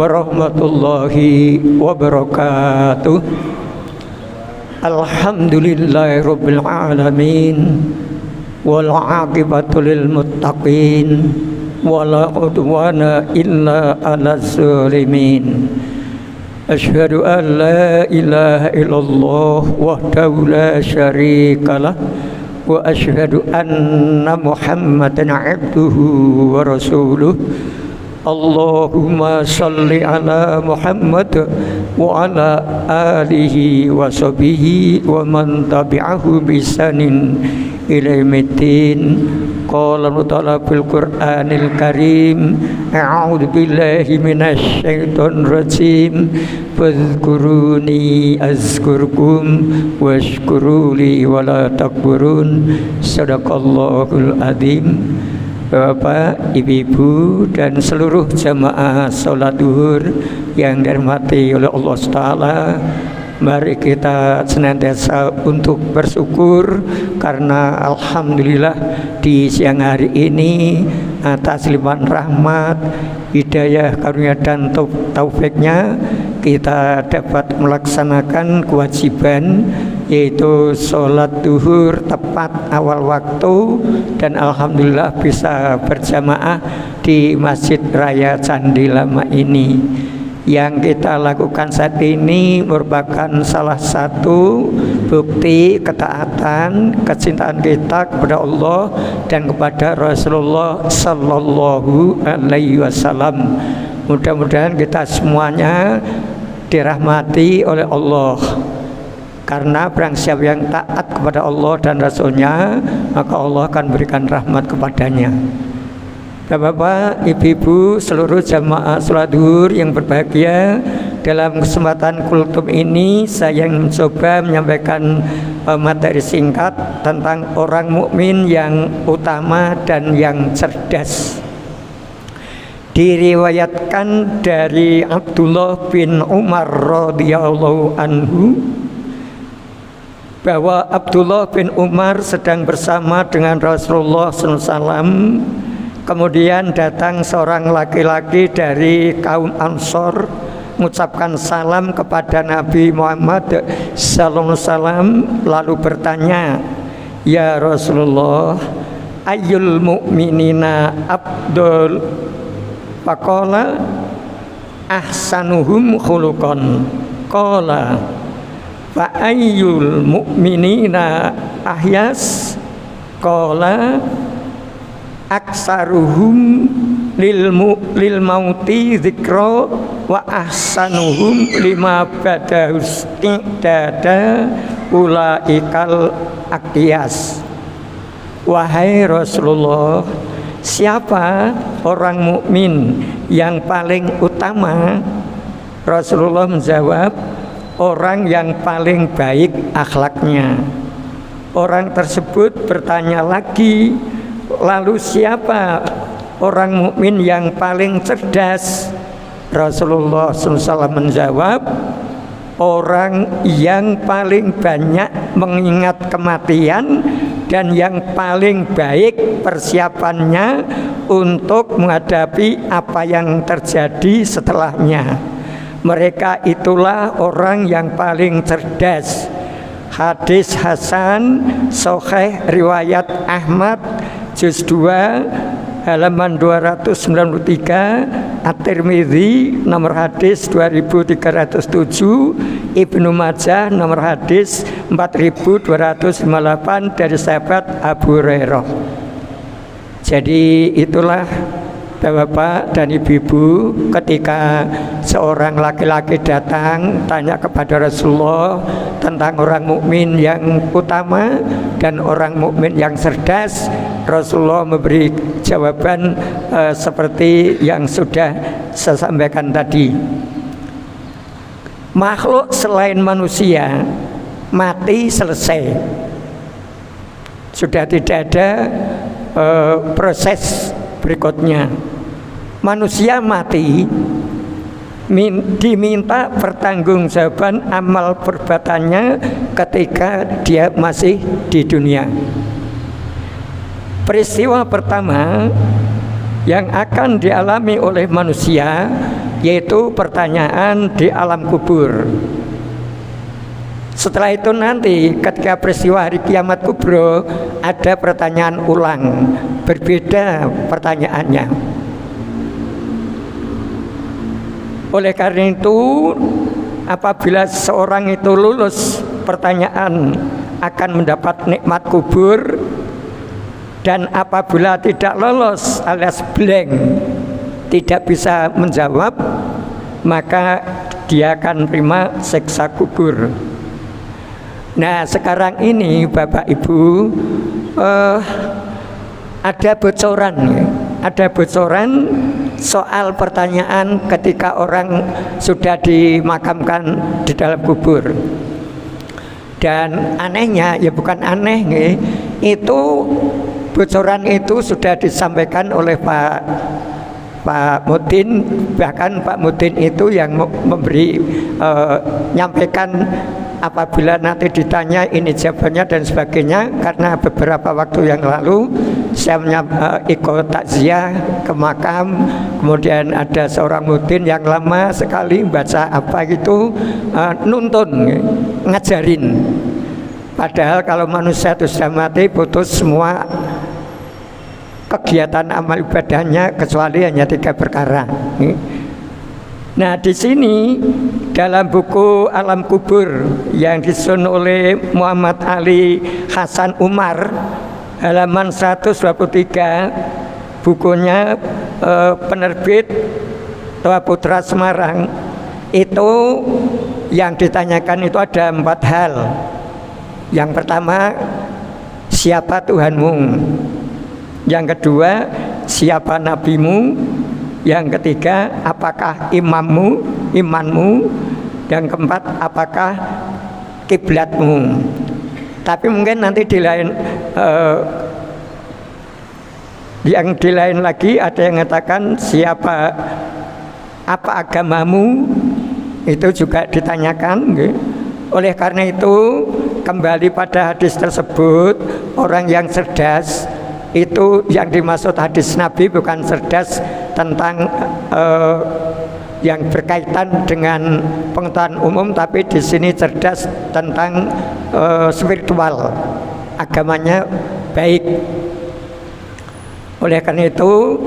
warahmatullahi wabarakatuh. Alhamdulillahirabbil alamin wal aqibatu lil muttaqin wala udwana illa 'alaz zalimin. Asyhadu an la ilaha illallah wahdahu la syarikalah wa asyhadu anna Muhammadan 'abduhu wa rasuluh. Allahumma salli ala Muhammad wa ala alihi wa sahbihi wa man tabi'ahu bi ihsanin ila yaumiddin. Qala ta'ala fil Qur'anil Karim, a'udzu billahi minasy syaithanir rajim. Fadhkuruni azkurkum washkuruli wala takfurun. Shadaqallahul adzim. Bapak, ibu-ibu, dan seluruh jamaah sholat duhur yang dirahmati oleh Allah Ta'ala, mari kita senantiasa untuk bersyukur karena alhamdulillah di siang hari ini atas limpahan rahmat, hidayah, karunia dan taufiknya kita dapat melaksanakan kewajiban yaitu sholat duhur tepat awal waktu, dan alhamdulillah bisa berjamaah di Masjid Raya Candi Lama ini. Yang kita lakukan saat ini merupakan salah satu bukti ketaatan, kecintaan kita kepada Allah dan kepada Rasulullah Sallallahu Alaihi Wasallam. Mudah-mudahan kita semuanya dirahmati oleh Allah, karena barang siapa yang taat kepada Allah dan Rasulnya, maka Allah akan berikan rahmat kepadanya. Bapak, ibu-ibu, seluruh jamaah sholat duhur yang berbahagia, dalam kesempatan kultum ini saya mencoba menyampaikan materi singkat tentang orang mukmin yang utama dan yang cerdas. Diriwayatkan dari Abdullah bin Umar radhiyallahu anhu bahwa Abdullah bin Umar sedang bersama dengan Rasulullah SAW. Kemudian datang seorang laki-laki dari kaum Ansor mengucapkan salam kepada Nabi Muhammad SAW, lalu bertanya, "Ya Rasulullah, ayyul mu'minina abdul?" Faqala ahsanuhum khuluqan. Qala fa ayyul mu'minina ahyas? Qala aksaruhum lil mauti dzikra wa ahsanuhum lima badahus dada ulaikal aqyas. Wahai Rasulullah, siapa orang mukmin yang paling utama? Rasulullah menjawab, orang yang paling baik akhlaknya. Orang tersebut bertanya lagi, lalu siapa orang mukmin yang paling cerdas? Rasulullah SAW menjawab, orang yang paling banyak mengingat kematian dan yang paling baik persiapannya untuk menghadapi apa yang terjadi setelahnya. Mereka itulah orang yang paling cerdas. Hadis Hasan Sahih riwayat Ahmad juz 2 halaman 293, At-Tirmidzi nomor hadis 2307, Ibnu Majah nomor hadis 4258 dari sahabat Abu Hurairah. Jadi itulah Bapak dan Ibu-ibu, ketika seorang laki-laki datang tanya kepada Rasulullah tentang orang mukmin yang utama dan orang mukmin yang cerdas, Rasulullah memberi jawaban seperti yang sudah saya sampaikan tadi. Makhluk selain manusia mati selesai, sudah tidak ada proses berikutnya. Manusia mati diminta pertanggungjawaban amal perbuatannya ketika dia masih di dunia. Peristiwa pertama yang akan dialami oleh manusia, yaitu pertanyaan di alam kubur. Setelah itu nanti ketika peristiwa hari kiamat kubro, ada pertanyaan ulang, berbeda pertanyaannya. Oleh karena itu, apabila seorang itu lulus pertanyaan akan mendapat nikmat kubur, dan apabila tidak lolos alias blank, tidak bisa menjawab, maka dia akan terima siksa kubur. Nah, sekarang ini Bapak Ibu, ada bocoran soal pertanyaan ketika orang sudah dimakamkan di dalam kubur. Dan anehnya, ya bukan aneh, itu bocoran itu sudah disampaikan oleh Pak Mudin. Bahkan Pak Mudin itu yang memberi nyampaikan apabila nanti ditanya ini jawabannya dan sebagainya. Karena beberapa waktu yang lalu saya ikut takziah ke makam, kemudian ada seorang Mudin yang lama sekali baca apa gitu, nuntun, ngajarin. Padahal kalau manusia itu sudah mati, putus semua kegiatan amal ibadahnya kecuali hanya 3 perkara. Nah, di sini dalam buku Alam Kubur yang disusun oleh Muhammad Ali Hasan Umar, halaman 123, bukunya penerbit Tua Putra Semarang, itu yang ditanyakan itu ada 4 hal. Yang pertama, siapa Tuhanmu? Yang kedua, siapa nabimu? Yang ketiga, apakah imanmu? Yang keempat, apakah kiblatmu? Tapi mungkin nanti di lain yang di lain lagi ada yang mengatakan apa agamamu? Itu juga ditanyakan. Oleh karena itu, kembali pada hadis tersebut, orang yang cerdas itu yang dimaksud hadis Nabi bukan cerdas tentang yang berkaitan dengan pengetahuan umum, tapi di sini cerdas tentang spiritual, agamanya baik. Oleh karena itu,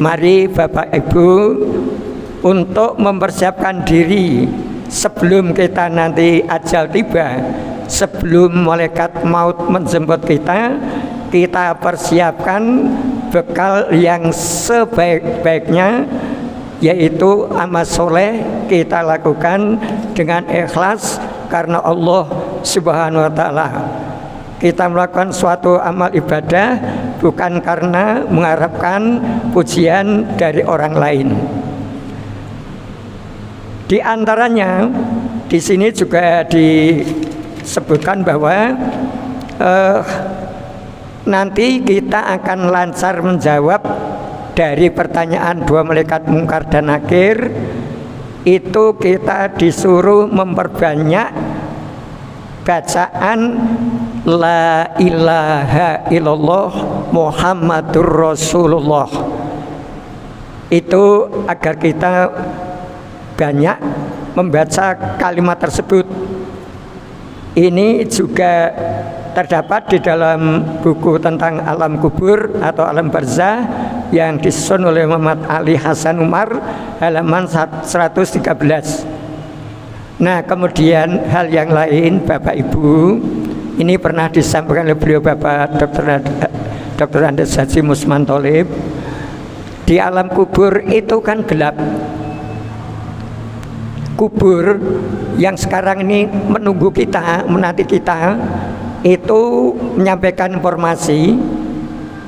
mari Bapak Ibu untuk mempersiapkan diri sebelum kita nanti ajal tiba, sebelum malaikat maut menjemput kita persiapkan bekal yang sebaik-baiknya, yaitu amal soleh kita lakukan dengan ikhlas karena Allah Subhanahu wa Ta'ala. Kita melakukan suatu amal ibadah bukan karena mengharapkan pujian dari orang lain. Di antaranya di sini juga disebutkan bahwa nanti kita akan lancar menjawab dari pertanyaan 2 malaikat mungkar dan nakir. Itu kita disuruh memperbanyak bacaan La ilaha illallah Muhammadur Rasulullah. Itu agar kita banyak membaca kalimat tersebut. Ini juga terdapat di dalam buku tentang alam kubur atau alam barzah yang disusun oleh Muhammad Ali Hasan Umar, halaman 113. Nah, kemudian hal yang lain Bapak Ibu, ini pernah disampaikan oleh beliau Bapak Dr. Andes Haji Musman Tholib. Di alam kubur itu kan gelap. Kubur yang sekarang ini menunggu kita, menanti kita, itu menyampaikan informasi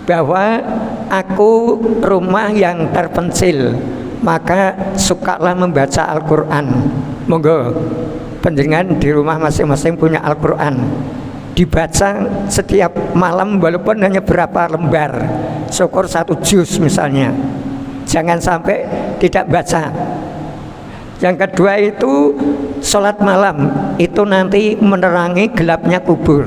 bahwa aku rumah yang terpencil, maka sukalah membaca Al-Quran. Monggo panjenengan di rumah masing-masing punya Al-Quran, dibaca setiap malam walaupun hanya berapa lembar, syukur 1 juz misalnya, jangan sampai tidak baca. Yang kedua itu sholat malam, itu nanti menerangi gelapnya kubur.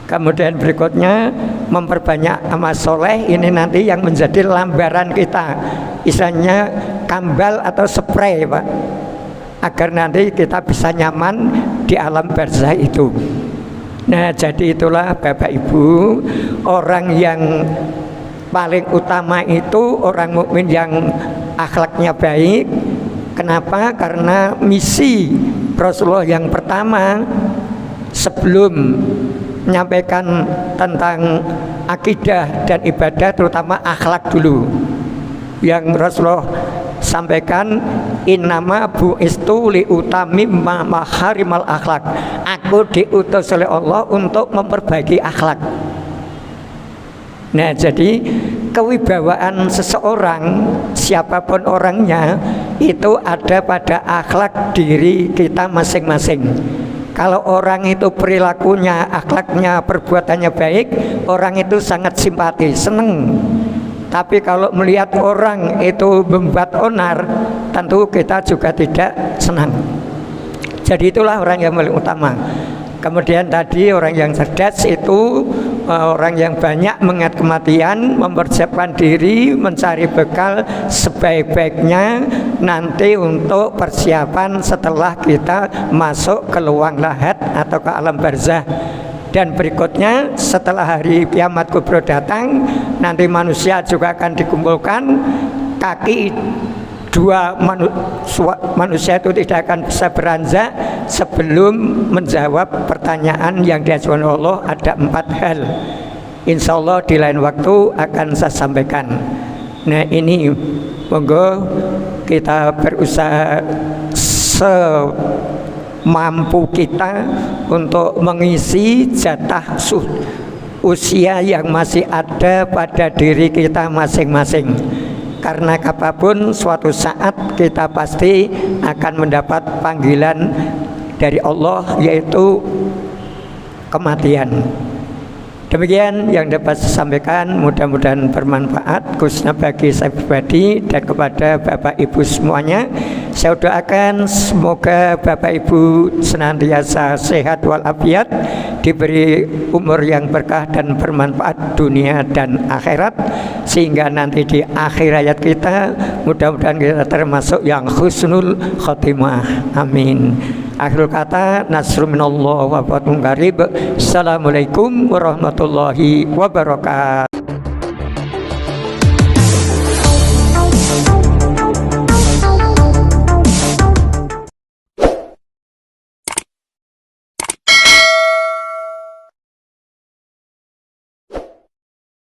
Kemudian berikutnya memperbanyak amal soleh, ini nanti yang menjadi lambaran kita, istilahnya kambal atau spray Pak, agar nanti kita bisa nyaman di alam barzah itu. Nah jadi itulah Bapak Ibu, orang yang paling utama itu orang mukmin yang akhlaknya baik. Kenapa? Karena misi Rasulullah yang pertama sebelum menyampaikan tentang akidah dan ibadah, terutama akhlak dulu, yang Rasulullah sampaikan, innama bu'istu liutamimma maharimal akhlak, aku diutus oleh Allah untuk memperbaiki akhlak. Nah jadi kewibawaan seseorang, siapapun orangnya, itu ada pada akhlak diri kita masing-masing. Kalau orang itu perilakunya, akhlaknya, perbuatannya baik, orang itu sangat simpati, seneng. Tapi kalau melihat orang itu membuat onar, tentu kita juga tidak senang. Jadi itulah orang yang paling utama. Kemudian tadi orang yang cerdas itu orang yang banyak mengingat kematian, mempersiapkan diri, mencari bekal sebaik-baiknya nanti untuk persiapan setelah kita masuk ke luang lahat atau ke alam barzah. Dan berikutnya setelah hari kiamat kubro datang, nanti manusia juga akan dikumpulkan, kaki dua manusia itu tidak akan bisa beranjak sebelum menjawab pertanyaan yang diajukan Allah. Ada 4 hal, insya Allah di lain waktu akan saya sampaikan. Nah ini monggo kita berusaha semampu kita untuk mengisi jatah usia yang masih ada pada diri kita masing-masing. Karena apapun suatu saat kita pasti akan mendapat panggilan dari Allah, yaitu kematian. Demikian yang dapat saya sampaikan, mudah-mudahan bermanfaat khususnya bagi saya pribadi dan kepada Bapak Ibu semuanya. Saya doakan semoga Bapak Ibu senantiasa sehat walafiat, diberi umur yang berkah dan bermanfaat dunia dan akhirat, sehingga nanti di akhir hayat kita mudah-mudahan kita termasuk yang husnul khotimah. Amin. Akhirul kata, nasrul minallah wa fatun qarib. Assalamualaikum warahmatullahi wabarakatuh.